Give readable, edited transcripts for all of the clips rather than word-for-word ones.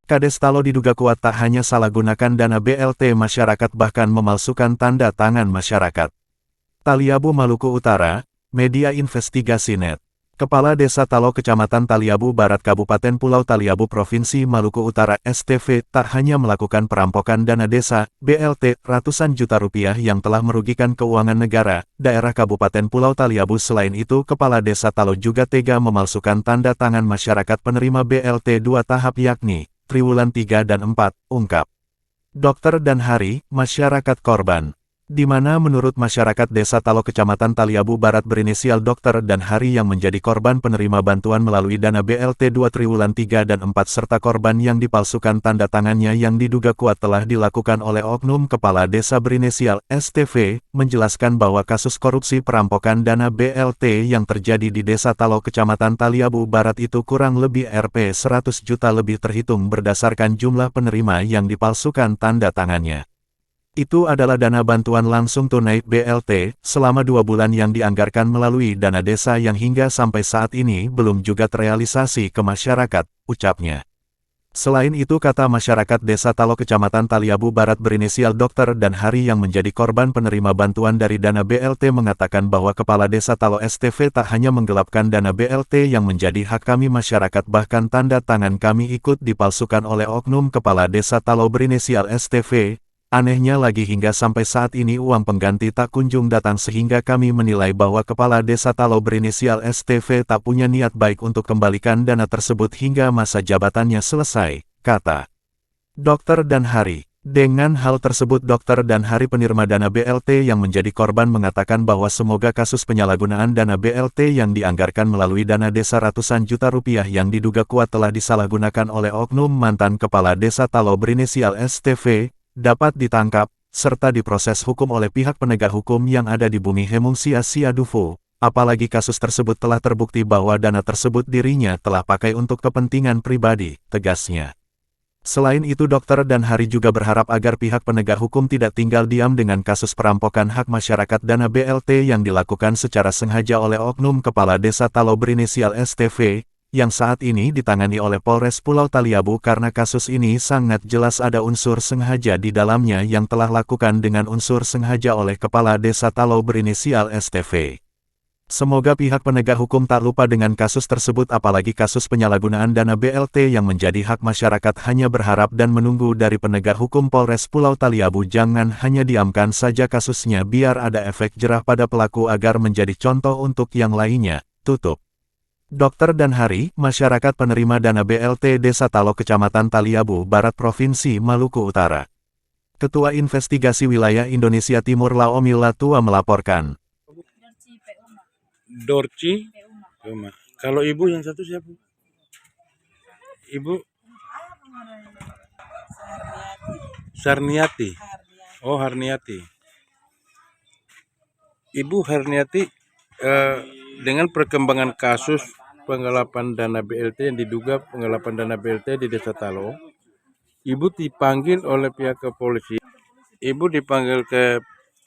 Kades Talo diduga kuat tak hanya salah gunakan dana BLT masyarakat bahkan memalsukan tanda tangan masyarakat. Taliabu Maluku Utara, Media Investigasi Net. Kepala Desa Talo Kecamatan Taliabu Barat Kabupaten Pulau Taliabu Provinsi Maluku Utara (STV) tak hanya melakukan perampokan dana desa, BLT, ratusan juta rupiah yang telah merugikan keuangan negara, daerah Kabupaten Pulau Taliabu. Selain itu, Kepala Desa Talo juga tega memalsukan tanda tangan masyarakat penerima BLT 2 tahap yakni Triwulan 3 dan 4, ungkap Dokter dan Hari, masyarakat korban. Di mana menurut masyarakat Desa Talo Kecamatan Taliabu Barat berinisial Dokter dan Hari yang menjadi korban penerima bantuan melalui dana BLT 2 Triwulan 3 dan 4 serta korban yang dipalsukan tanda tangannya yang diduga kuat telah dilakukan oleh oknum kepala desa berinisial STV, menjelaskan bahwa kasus korupsi perampokan dana BLT yang terjadi di Desa Talo Kecamatan Taliabu Barat itu kurang lebih Rp 100 juta lebih terhitung berdasarkan jumlah penerima yang dipalsukan tanda tangannya. Itu adalah dana bantuan langsung tunai BLT selama 2 bulan yang dianggarkan melalui dana desa yang hingga sampai saat ini belum juga terrealisasi ke masyarakat, ucapnya. Selain itu kata masyarakat Desa Talo Kecamatan Taliabu Barat berinisial Dokter dan Hari yang menjadi korban penerima bantuan dari dana BLT mengatakan bahwa Kepala Desa Talo STV tak hanya menggelapkan dana BLT yang menjadi hak kami masyarakat bahkan tanda tangan kami ikut dipalsukan oleh oknum Kepala Desa Talo berinisial STV. Anehnya lagi hingga sampai saat ini uang pengganti tak kunjung datang sehingga kami menilai bahwa Kepala Desa Talo berinisial STV tak punya niat baik untuk kembalikan dana tersebut hingga masa jabatannya selesai, kata Dokter dan Hari. Dengan hal tersebut Dokter dan Hari penerima dana BLT yang menjadi korban mengatakan bahwa semoga kasus penyalahgunaan dana BLT yang dianggarkan melalui dana desa ratusan juta rupiah yang diduga kuat telah disalahgunakan oleh oknum mantan Kepala Desa Talo berinisial STV, dapat ditangkap, serta diproses hukum oleh pihak penegak hukum yang ada di bumi Hemung Sia-Sia-Dufo. Apalagi kasus tersebut telah terbukti bahwa dana tersebut dirinya telah pakai untuk kepentingan pribadi, tegasnya. Selain itu Dokter dan Hari juga berharap agar pihak penegak hukum tidak tinggal diam dengan kasus perampokan hak masyarakat dana BLT yang dilakukan secara sengaja oleh oknum Kepala Desa Talo berinisial STV, yang saat ini ditangani oleh Polres Pulau Taliabu karena kasus ini sangat jelas ada unsur sengaja di dalamnya yang telah lakukan dengan unsur sengaja oleh Kepala Desa Talo berinisial STV. Semoga pihak penegak hukum tak lupa dengan kasus tersebut apalagi kasus penyalahgunaan dana BLT yang menjadi hak masyarakat hanya berharap dan menunggu dari penegak hukum Polres Pulau Taliabu jangan hanya diamkan saja kasusnya biar ada efek jerah pada pelaku agar menjadi contoh untuk yang lainnya, tutup. Dokter dan Hari, masyarakat penerima dana BLT Desa Talo Kecamatan Taliabu Barat Provinsi Maluku Utara. Ketua Investigasi Wilayah Indonesia Timur Laomi Latua melaporkan. Dorci, Uma. Kalau ibu yang satu siapa? Ibu Sarniati. Oh, Harniati. Ibu Harniati, dengan perkembangan kasus penggelapan dana BLT yang diduga penggelapan dana BLT di Desa Talo, Ibu dipanggil oleh pihak kepolisian. Ibu dipanggil ke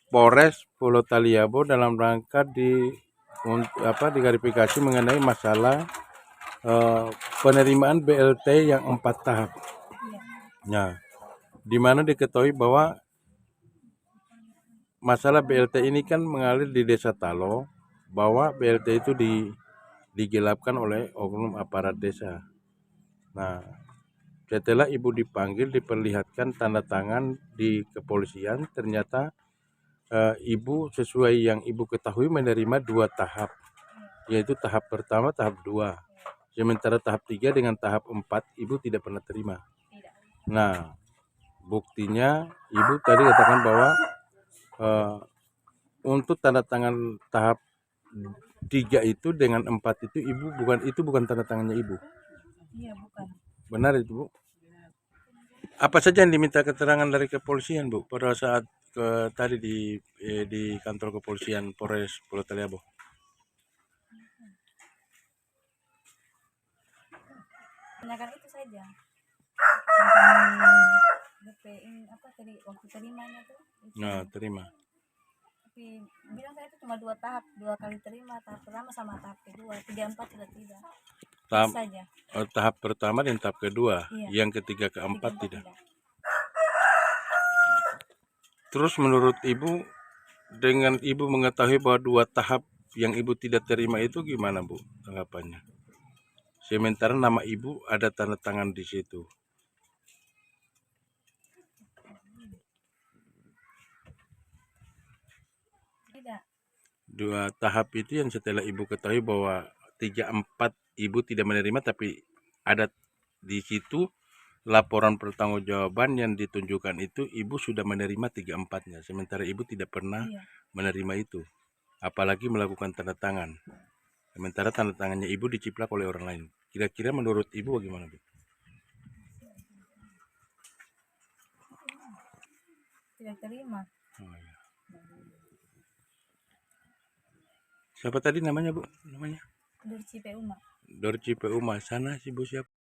Polres Pulau Taliabu dalam rangka diverifikasi mengenai masalah penerimaan BLT yang 4 tahap. Nah, di mana diketahui bahwa masalah BLT ini kan mengalir di Desa Talo, bahwa BLT itu digelapkan oleh oknum aparat desa. Nah, setelah ibu dipanggil diperlihatkan tanda tangan di kepolisian, ternyata ibu sesuai yang ibu ketahui menerima 2 tahap, yaitu tahap pertama, tahap 2. Sementara tahap 3 dengan tahap 4 ibu tidak pernah terima. Nah, buktinya ibu tadi katakan bahwa untuk tanda tangan tahap 3 itu dengan 4 itu itu bukan tanda tangannya ibu. Iya, bukan. Benar itu, Bu? Apa saja yang diminta keterangan dari kepolisian, Bu, pada saat tadi di kantor kepolisian Polres Pulau Taliabu? Tanyakan itu saja. Tentang apa tadi waktu terimanya tuh. Nah, terima. Tapi bilang saya itu cuma 2 tahap, 2 kali terima, tahap pertama sama tahap kedua, 3, 4 sudah tidak. Tahap, saja. tahap pertama dan tahap kedua, Iya. yang ketiga keempat Tiga, tidak. tidak. Terus menurut ibu, dengan ibu mengetahui bahwa 2 tahap yang ibu tidak terima itu gimana Bu tanggapannya? Sementara nama ibu ada tanda tangan di situ. Tidak. 2 tahap itu yang setelah ibu ketahui bahwa 3, 4 ibu tidak menerima, tapi ada di situ laporan pertanggungjawaban yang ditunjukkan itu ibu sudah menerima 3, 4-nya, sementara ibu tidak pernah Iya. menerima itu, apalagi melakukan tanda tangan. Sementara tanda tangannya ibu diciplak oleh orang lain. Kira-kira menurut ibu bagaimana Bu? Tidak terima. Oh, ya. Siapa tadi namanya Bu? Namanya? Dari CPU, Mak. Dorci PU Mas sana si Bu siapa?